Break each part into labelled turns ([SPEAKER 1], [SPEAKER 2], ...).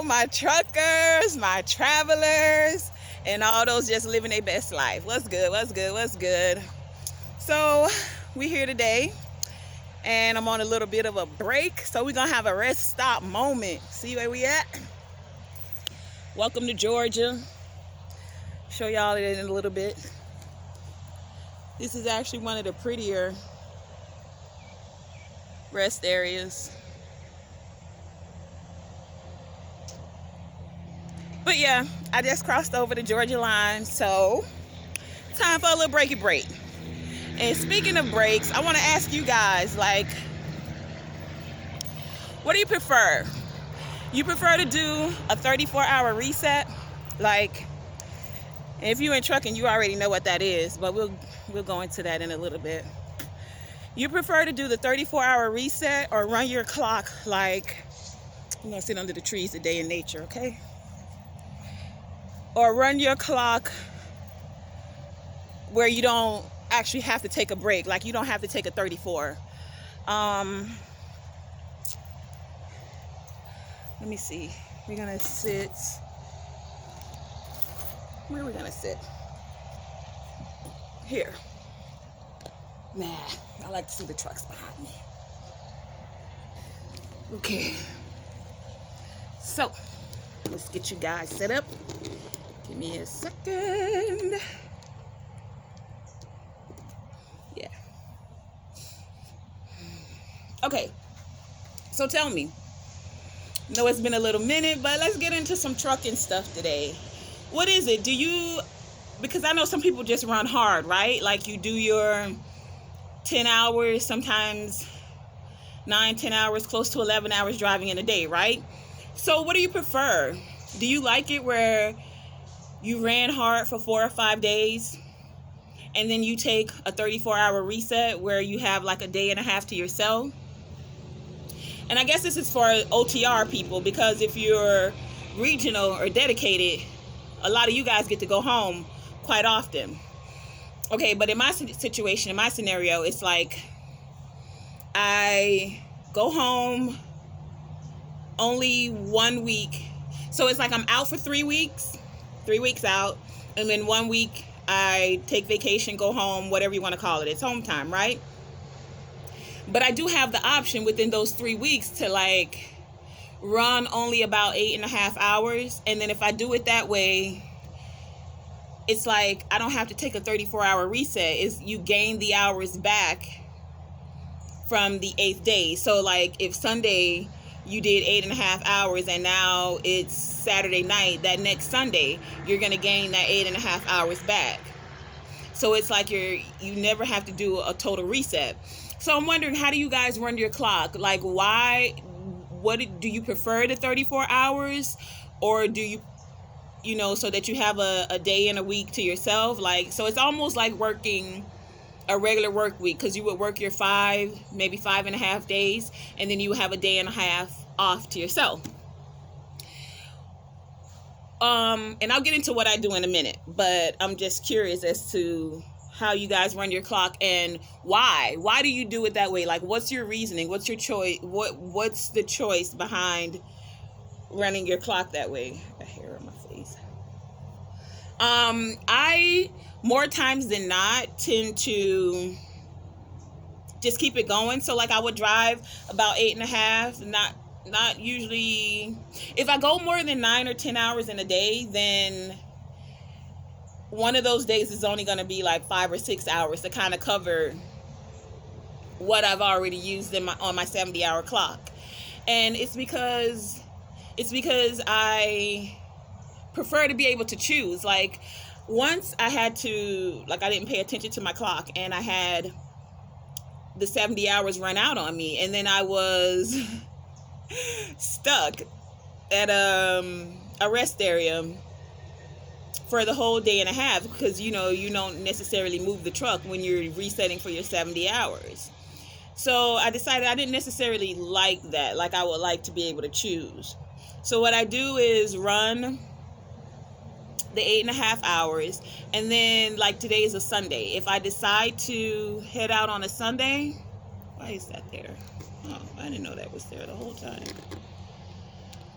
[SPEAKER 1] all my truckers, my travelers, and all those just living their best life. What's good? What's good? What's good? So, we here today, and I'm on a little bit of a break. So, we're going to have a rest stop moment. See where we at? Welcome to Georgia. Show y'all it in a little bit. This is actually one of the prettier rest areas. But yeah, I just crossed over the Georgia line, so time for a little breaky break. And speaking of breaks, I want to ask you guys, like, what do you prefer? You prefer to do a 34-hour reset? Like, if you're in trucking, you already know what that is, but we'll go into that in a little bit. You prefer to do the 34-hour reset or run your clock like, I'm going to sit under the trees today in nature, okay? Or run your clock where you don't actually have to take a break, like you don't have to take a 34. Let me see. We're gonna sit. Where are we gonna sit? Here. Nah, I like to see the trucks behind me. Okay. So, let's get you guys set up. Give me a second. Yeah. Okay. So tell me. I know it's been a little minute, but let's get into some trucking stuff today. What is it? Because I know some people just run hard, right? Like you do your 10 hours, sometimes 9, 10 hours, close to 11 hours driving in a day, right? So what do you prefer? Do you like it where you ran hard for 4 or 5 days and then you take a 34-hour reset where you have like a day and a half to yourself? And I guess this is for OTR people, because if you're regional or dedicated, a lot of you guys get to go home quite often. Okay, but in my situation, in my scenario, it's like I go home only 1 week. So it's like I'm out for 3 weeks, 3 weeks out, and then 1 week I take vacation, go home, whatever you want to call it. It's home time, right? But I do have the option within those 3 weeks to like run only about 8.5 hours. And then if I do it that way, it's like I don't have to take a 34-hour reset. You gain the hours back from the 8th day. So like if Sunday you did 8.5 hours and now it's Saturday night, that next Sunday you're gonna gain that 8.5 hours back. So it's like you never have to do a total reset. So I'm wondering, how do you guys run your clock? Like, do you prefer the 34 hours, or do you know, so that you have a day and a week to yourself? Like, so it's almost like working a regular work week, because you would work your 5, maybe 5.5 days, and then you would have a day and a half off to yourself. And I'll get into what I do in a minute, but I'm just curious as to how you guys run your clock and why. Why do you do it that way? Like, what's your reasoning? What's your choice? What's the choice behind running your clock that way? I got hair on my face. I more times than not tend to just keep it going. So like I would drive about 8.5, not usually. If I go more than 9 or 10 hours in a day, then one of those days is only going to be like 5 or 6 hours to kind of cover what I've already used on my 70-hour clock. And it's because I prefer to be able to choose. Like once I had to, like I didn't pay attention to my clock and I had the 70 hours run out on me, and then I was stuck at a rest area for the whole day and a half, because you don't necessarily move the truck when you're resetting for your 70 hours. So I decided I didn't necessarily like that. Like I would like to be able to choose. So what I do is run the 8.5 hours, and then like today is a Sunday. If I decide to head out on a Sunday, why is that there? Oh, I didn't know that was there the whole time.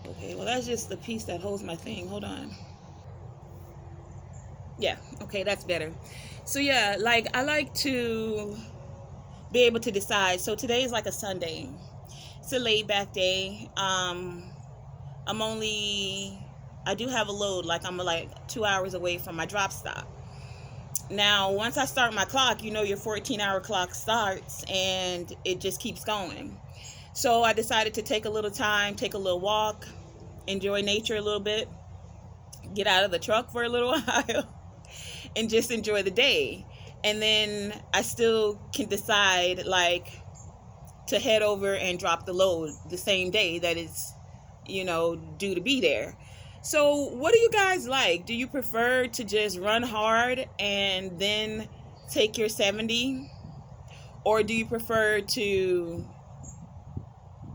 [SPEAKER 1] Okay, well, that's just the piece that holds my thing. Hold on. Yeah, okay, that's better. So yeah, like I like to be able to decide. So today is like a Sunday. It's a laid back day. I'm only, I do have a load, like I'm like 2 hours away from my drop stop. Now, once I start my clock, you know, your 14-hour clock starts and it just keeps going. So I decided to take a little time, take a little walk, enjoy nature a little bit, get out of the truck for a little while, and just enjoy the day. And then I still can decide, like, to head over and drop the load the same day that it's, you know, due to be there. So what do you guys like? Do you prefer to just run hard and then take your 70? Or do you prefer to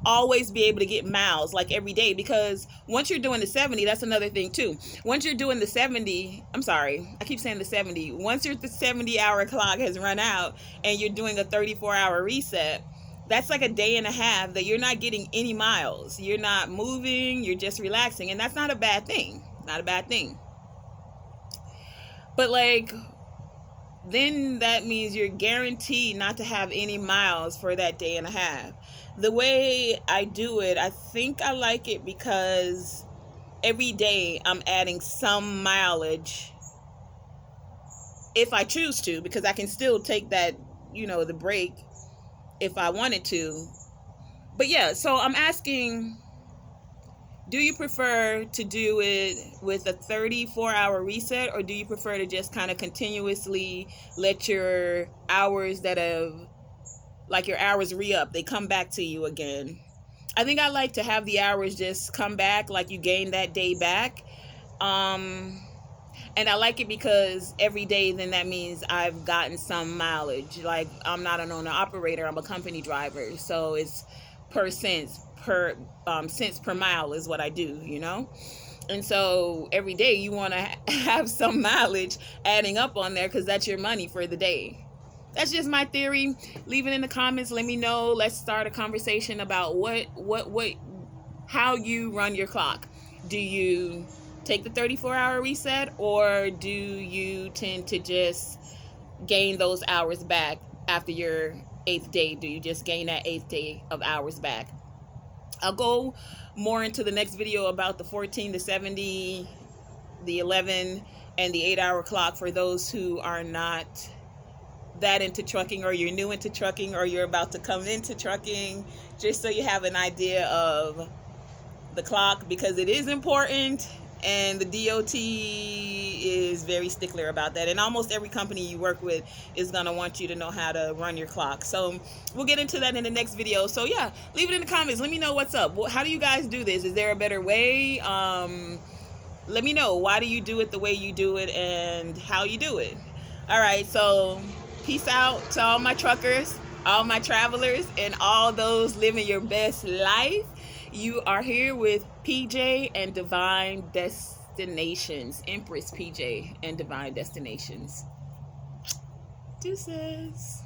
[SPEAKER 1] always be able to get miles like every day? Because once you're doing the 70, that's another thing too. Once you're doing the 70, I'm sorry, I keep saying the 70. Once the 70-hour clock has run out and you're doing a 34-hour reset, that's like a day and a half that you're not getting any miles. You're not moving, you're just relaxing. And that's not a bad thing. Not a bad thing. But like, then that means you're guaranteed not to have any miles for that day and a half. The way I do it, I think I like it because every day I'm adding some mileage if I choose to, because I can still take that, you know, the break if I wanted to. But yeah, so I'm asking, do you prefer to do it with a 34-hour reset, or do you prefer to just kind of continuously let your hours that have, like your hours re-up, they come back to you again? I think I like to have the hours just come back, like you gain that day back. And I like it because every day, then that means I've gotten some mileage. Like, I'm not an owner operator, I'm a company driver. So it's cents per mile is what I do, you know? And so every day you want to have some mileage adding up on there, because that's your money for the day. That's just my theory. Leave it in the comments. Let me know. Let's start a conversation about how you run your clock. Do you take the 34-hour reset, or do you tend to just gain those hours back after your 8th day? Do you just gain that 8th day of hours back? I'll go more into the next video about the 14, the 70, the 11, and the 8-hour clock for those who are not that into trucking, or you're new into trucking, or you're about to come into trucking, just so you have an idea of the clock, because it is important. And the DOT is very stickler about that. And almost every company you work with is going to want you to know how to run your clock. So we'll get into that in the next video. So yeah, leave it in the comments. Let me know what's up. How do you guys do this? Is there a better way? Let me know. Why do you do it the way you do it, and how you do it? All right. So peace out to all my truckers, all my travelers, and all those living your best life. You are here with PJ and Divine Destinations. Empress PJ and Divine Destinations. Deuces.